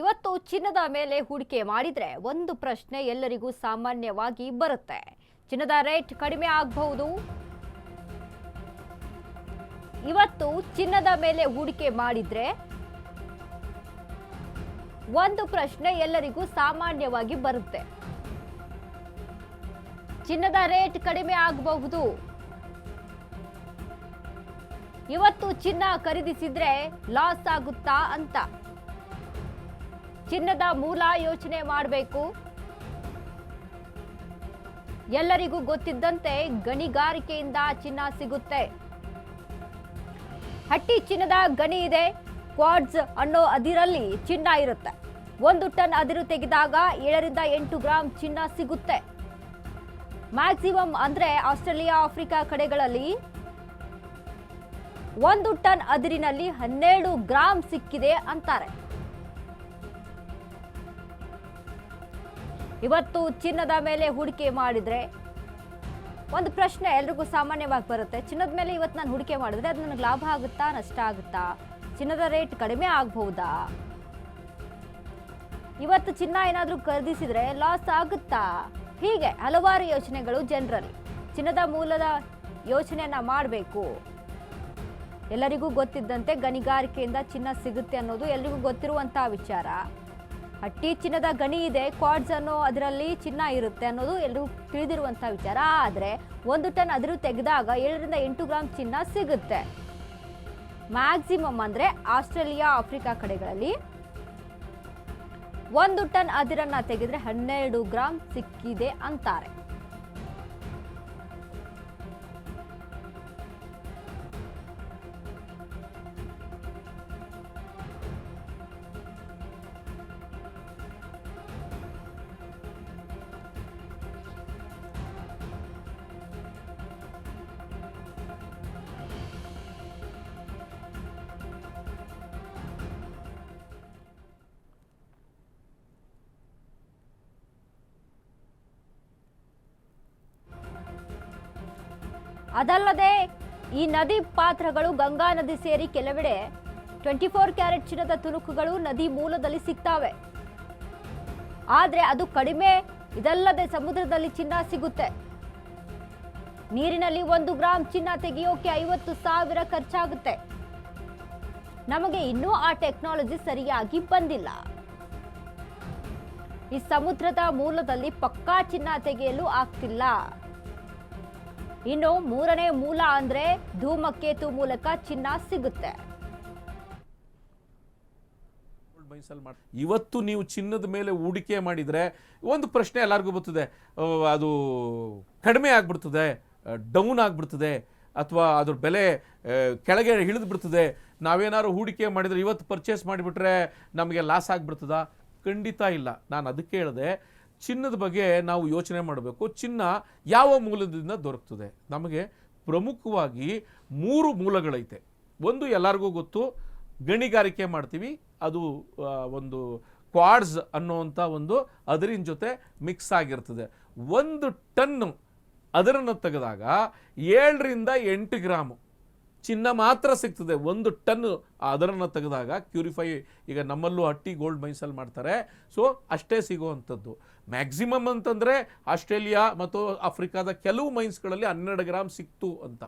ಇವತ್ತು ಚಿನ್ನದ ಮೇಲೆ ಹೂಡಿಕೆ ಮಾಡಿದ್ರೆ ಒಂದು ಪ್ರಶ್ನೆ ಎಲ್ಲರಿಗೂ ಸಾಮಾನ್ಯವಾಗಿ ಬರುತ್ತೆ. ಚಿನ್ನದ ರೇಟ್ ಕಡಿಮೆ ಆಗಬಹುದು. ಇವತ್ತು ಚಿನ್ನದ ಮೇಲೆ ಹೂಡಿಕೆ ಮಾಡಿದ್ರೆ ಒಂದು ಪ್ರಶ್ನೆ ಎಲ್ಲರಿಗೂ ಸಾಮಾನ್ಯವಾಗಿ ಬರುತ್ತೆ. ಚಿನ್ನದ ರೇಟ್ ಕಡಿಮೆ ಆಗಬಹುದು. ಇವತ್ತು ಚಿನ್ನ ಖರೀದಿಸಿದ್ರೆ ಲಾಸ್ ಆಗುತ್ತಾ ಅಂತ ಚಿನ್ನದ ಮೂಲ ಯೋಚನೆ ಮಾಡಬೇಕು. ಎಲ್ಲರಿಗೂ ಗೊತ್ತಿದ್ದಂತೆ ಗಣಿಗಾರಿಕೆಯಿಂದ ಚಿನ್ನ ಸಿಗುತ್ತೆ. ಹಟ್ಟಿ ಚಿನ್ನದ ಗಣಿ ಇದೆ. ಕ್ವಾರ್ಟ್ಜ್ ಅನ್ನೋ ಅದಿರಲ್ಲಿ ಚಿನ್ನ ಇರುತ್ತೆ. 1 ಟನ್ ಅದಿರು ತೆಗೆದಾಗ 7 ರಿಂದ 8 ಗ್ರಾಂ ಚಿನ್ನ ಸಿಗುತ್ತೆ. ಮ್ಯಾಕ್ಸಿಮಮ್ ಅಂದ್ರೆ ಆಸ್ಟ್ರೇಲಿಯಾ, ಆಫ್ರಿಕಾ ಕಡೆಗಳಲ್ಲಿ 1 ಟನ್ ಅದಿರಿನಲ್ಲಿ 12 ಗ್ರಾಂ ಸಿಕ್ಕಿದೆ ಅಂತಾರೆ. ಇವತ್ತು ಚಿನ್ನದ ಮೇಲೆ ಹೂಡಿಕೆ ಮಾಡಿದ್ರೆ ಒಂದು ಪ್ರಶ್ನೆ ಎಲ್ರಿಗೂ ಸಾಮಾನ್ಯವಾಗಿ ಬರುತ್ತೆ. ಚಿನ್ನದ ಮೇಲೆ ಇವತ್ತು ನಾನು ಹೂಡಿಕೆ ಮಾಡಿದ್ರೆ ಅದು ನನಗೆ ಲಾಭ ಆಗುತ್ತಾ, ನಷ್ಟ ಆಗುತ್ತಾ? ಚಿನ್ನದ ರೇಟ್ ಕಡಿಮೆ ಆಗಬಹುದಾ? ಇವತ್ತು ಚಿನ್ನ ಏನಾದರೂ ಖರೀದಿಸಿದ್ರೆ ಲಾಸ್ ಆಗುತ್ತಾ? ಹೀಗೆ ಹಲವಾರು ಯೋಚನೆಗಳು ಜನರಲ್ಲಿ. ಚಿನ್ನದ ಮೂಲದ ಯೋಚನೆಯನ್ನ ಮಾಡಬೇಕು. ಎಲ್ಲರಿಗೂ ಗೊತ್ತಿದ್ದಂತೆ ಗಣಿಗಾರಿಕೆಯಿಂದ ಚಿನ್ನ ಸಿಗುತ್ತೆ ಅನ್ನೋದು ಎಲ್ರಿಗೂ ಗೊತ್ತಿರುವಂತಹ ವಿಚಾರ. ಹಟ್ಟಿ ಚಿನ್ನದ ಗಣಿ ಇದೆ, ಕ್ವಾರ್ಟ್ಜ್ ಅನ್ನೋ ಅದರಲ್ಲಿ ಚಿನ್ನ ಇರುತ್ತೆ ಅನ್ನೋದು ಎಲ್ರಿಗೂ ತಿಳಿದಿರುವಂತಹ ವಿಚಾರ. ಆದರೆ 1 ಟನ್ ಅದಿರು ತೆಗೆದಾಗ 7 ರಿಂದ 8 ಗ್ರಾಂ ಚಿನ್ನ ಸಿಗುತ್ತೆ. ಮ್ಯಾಕ್ಸಿಮಮ್ ಅಂದ್ರೆ ಆಸ್ಟ್ರೇಲಿಯಾ, ಆಫ್ರಿಕಾ ಕಡೆಗಳಲ್ಲಿ 1 ಟನ್ ಅದಿರನ್ನ ತೆಗೆದ್ರೆ 12 ಗ್ರಾಂ ಸಿಕ್ಕಿದೆ ಅಂತಾರೆ. ಅದಲ್ಲದೆ ಈ ನದಿ ಪಾತ್ರಗಳು ಗಂಗಾ ನದಿ ಸೇರಿ ಕೆಲವೆಡೆ 24 ಕ್ಯಾರೆಟ್ ಚಿನ್ನದ ತುಣುಕುಗಳು ನದಿ ಮೂಲದಲ್ಲಿ ಸಿಗ್ತಾವೆ. ಆದ್ರೆ ಅದು ಕಡಿಮೆ. ಇದಲ್ಲದೆ ಸಮುದ್ರದಲ್ಲಿ ಚಿನ್ನ ಸಿಗುತ್ತೆ. ನೀರಿನಲ್ಲಿ 1 ಗ್ರಾಂ ಚಿನ್ನ ತೆಗೆಯೋಕೆ 50,000 ಖರ್ಚಾಗುತ್ತೆ. ನಮಗೆ ಇನ್ನೂ ಆ ಟೆಕ್ನಾಲಜಿ ಸರಿಯಾಗಿ ಬಂದಿಲ್ಲ. ಈ ಸಮುದ್ರದ ಮೂಲದಲ್ಲಿ ಪಕ್ಕಾ ಚಿನ್ನ ತೆಗೆಯಲು ಆಗ್ತಿಲ್ಲ. ಇನ್ನು 3ನೇ ಮೂಲ ಅಂದ್ರೆ ಧೂಮಕೇತು ಮೂಲಕ ಚಿನ್ನ ಸಿಗುತ್ತೆ. ಇವತ್ತು ನೀವು ಚಿನ್ನದ ಮೇಲೆ ಹೂಡಿಕೆ ಮಾಡಿದ್ರೆ ಒಂದು ಪ್ರಶ್ನೆ ಎಲ್ಲರಿಗೂ ಬರ್ತದೆ, ಅದು ಕಡಿಮೆ ಆಗ್ಬಿಡ್ತದೆ, ಡೌನ್ ಆಗ್ಬಿಡ್ತದೆ, ಅಥವಾ ಅದ್ರ ಬೆಲೆ ಕೆಳಗೆ ಇಳಿದು ಬಿಡ್ತದೆ. ನಾವೇನಾದ್ರು ಹೂಡಿಕೆ ಮಾಡಿದ್ರೆ ಇವತ್ತು ಪರ್ಚೇಸ್ ಮಾಡಿಬಿಟ್ರೆ ನಮಗೆ ಲಾಸ್ ಆಗಿಬಿಡ್ತದ? ಖಂಡಿತ ಇಲ್ಲ. ನಾನು ಅದಕ್ಕೆ ಹೇಳಿದೆ, ಚಿನ್ನದ ಬಗ್ಗೆ ನಾವು ಯೋಚನೆ ಮಾಡಬೇಕು. ಚಿನ್ನ ಯಾವ ಮೂಲದಿಂದ ದೊರಕ್ತದೆ? ನಮಗೆ ಪ್ರಮುಖವಾಗಿ 3 ಮೂಲಗಳೈತೆ. ಒಂದು ಎಲ್ಲರಿಗೂ ಗೊತ್ತು, ಗಣಿಗಾರಿಕೆ ಮಾಡ್ತೀವಿ, ಅದು ಒಂದು ಕ್ವಾರ್ಟ್ಜ್ ಅನ್ನುವಂಥ ಒಂದು ಅದರಿನ ಜೊತೆ ಮಿಕ್ಸ್ ಆಗಿರ್ತದೆ. 1 ಟನ್ ಅದರನ್ನು ತೆಗೆದಾಗ 7 ರಿಂದ 8 ಗ್ರಾಮು ಚಿನ್ನ ಮಾತ್ರ ಸಿಗ್ತದೆ. 1 ಟನ್ ಅದರನ್ನು ತೆಗೆದಾಗ ಕ್ಯೂರಿಫೈ, ಈಗ ನಮ್ಮಲ್ಲೂ ಹಟ್ಟಿ ಗೋಲ್ಡ್ ಮೈನ್ಸಲ್ಲಿ ಮಾಡ್ತಾರೆ, ಸೊ ಅಷ್ಟೇ ಸಿಗುವಂಥದ್ದು. ಮ್ಯಾಕ್ಸಿಮಮ್ ಅಂತಂದರೆ ಆಸ್ಟ್ರೇಲಿಯಾ ಮತ್ತು ಆಫ್ರಿಕಾದ ಕೆಲವು ಮೈನ್ಸ್ಗಳಲ್ಲಿ 12 ಗ್ರಾಮ್ ಸಿಕ್ತು ಅಂತ.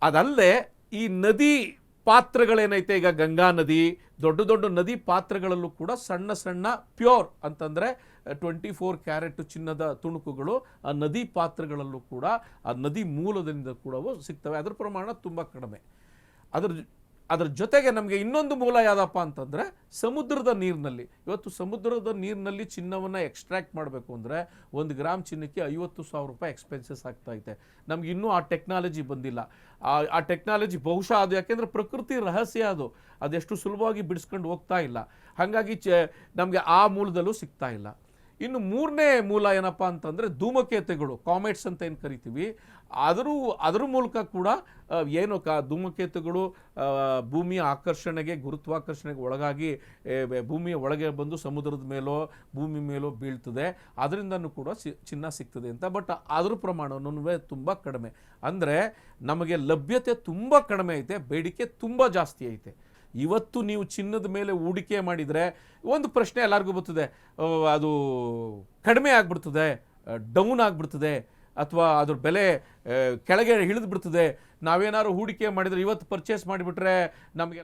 ಅದಲ್ಲದೆ ಈ ನದಿ ಪಾತ್ರಗಳೇನೈತೆ, ಈಗ ಗಂಗಾ ನದಿ, ದೊಡ್ಡ ದೊಡ್ಡ ನದಿ ಪಾತ್ರಗಳಲ್ಲೂ ಕೂಡ ಸಣ್ಣ ಸಣ್ಣ ಪ್ಯೂರ್ ಅಂತಂದರೆ 24 ಕ್ಯಾರೆಟ್ ಚಿನ್ನದ ತುಣುಕುಗಳು ಆ ನದಿ ಪಾತ್ರಗಳಲ್ಲೂ ಕೂಡ, ಆ ನದಿ ಮೂಲದಿಂದ ಕೂಡ ಸಿಗ್ತವೆ. ಅದರ ಪ್ರಮಾಣ ತುಂಬ ಕಡಿಮೆ. ಅದರ ಜೊತೆಗೆ ನಮಗೆ ಇನ್ನೊಂದು ಮೂಲ ಯಾವುದಪ್ಪ ಅಂತಂದರೆ ಸಮುದ್ರದ ನೀರಿನಲ್ಲಿ. ಇವತ್ತು ಸಮುದ್ರದ ನೀರಿನಲ್ಲಿ ಚಿನ್ನವನ್ನು ಎಕ್ಸ್ಟ್ರಾಕ್ಟ್ ಮಾಡಬೇಕು ಅಂದರೆ 1 ಗ್ರಾಮ್ ಚಿನ್ನಕ್ಕೆ 50,000 ರೂಪಾಯಿ ಎಕ್ಸ್ಪೆನ್ಸಸ್ ಆಗ್ತಾಯಿದೆ. ನಮ್ಗೆ ಇನ್ನೂ ಆ ಟೆಕ್ನಾಲಜಿ ಬಂದಿಲ್ಲ. ಆ ಟೆಕ್ನಾಲಜಿ ಬಹುಶಃ ಅದು ಯಾಕೆಂದರೆ ಪ್ರಕೃತಿ ರಹಸ್ಯ, ಅದೆಷ್ಟು ಸುಲಭವಾಗಿ ಬಿಡಿಸ್ಕೊಂಡು ಹೋಗ್ತಾ ಇಲ್ಲ. ಹಾಗಾಗಿ ನಮಗೆ ಆ ಮೂಲದಲ್ಲೂ ಸಿಗ್ತಾ ಇಲ್ಲ. ಇನ್ನು 3ನೇ ಮೂಲ ಏನಪ್ಪ ಅಂತಂದರೆ ಧೂಮಕೇತುಗಳು, ಕಾಮೆಟ್ಸ್ ಅಂತ ಏನು ಕರಿತೀವಿ, ಅದರ ಮೂಲಕ ಕೂಡ ಏನು ಧೂಮಕೇತುಗಳು ಭೂಮಿಯ ಆಕರ್ಷಣೆಗೆ, ಗುರುತ್ವಾಕರ್ಷಣೆಗೆ ಒಳಗಾಗಿ ಭೂಮಿಯ ಒಳಗೆ ಬಂದು ಸಮುದ್ರದ ಮೇಲೋ ಭೂಮಿ ಮೇಲೋ ಬೀಳ್ತದೆ. ಅದರಿಂದನೂ ಕೂಡ ಚಿನ್ನ ಸಿಗ್ತದೆ ಅಂತ. ಬಟ್ ಅದರ ಪ್ರಮಾಣವೂ ತುಂಬ ಕಡಿಮೆ. ಅಂದರೆ ನಮಗೆ ಲಭ್ಯತೆ ತುಂಬ ಕಡಿಮೆ ಐತೆ, ಬೇಡಿಕೆ ತುಂಬ ಜಾಸ್ತಿ ಐತೆ. ಇವತ್ತು ನೀವು ಚಿನ್ನದ ಮೇಲೆ ಹೂಡಿಕೆ ಮಾಡಿದರೆ ಒಂದು ಪ್ರಶ್ನೆ ಎಲ್ಲರಿಗೂ ಬರ್ತದೆ, ಅದು ಕಡಿಮೆ ಆಗಿಬಿಡ್ತದೆ, ಡೌನ್ ಆಗಿಬಿಡ್ತದೆ, ಅಥವಾ ಅದ್ರ ಬೆಲೆ ಕೆಳಗೆ ಇಳಿದು ಬಿಡ್ತದೆ, ನಾವೇನಾದ್ರು ಹೂಡಿಕೆ ಮಾಡಿದರೆ ಇವತ್ತು ಪರ್ಚೇಸ್ ಮಾಡಿಬಿಟ್ರೆ ನಮಗೆ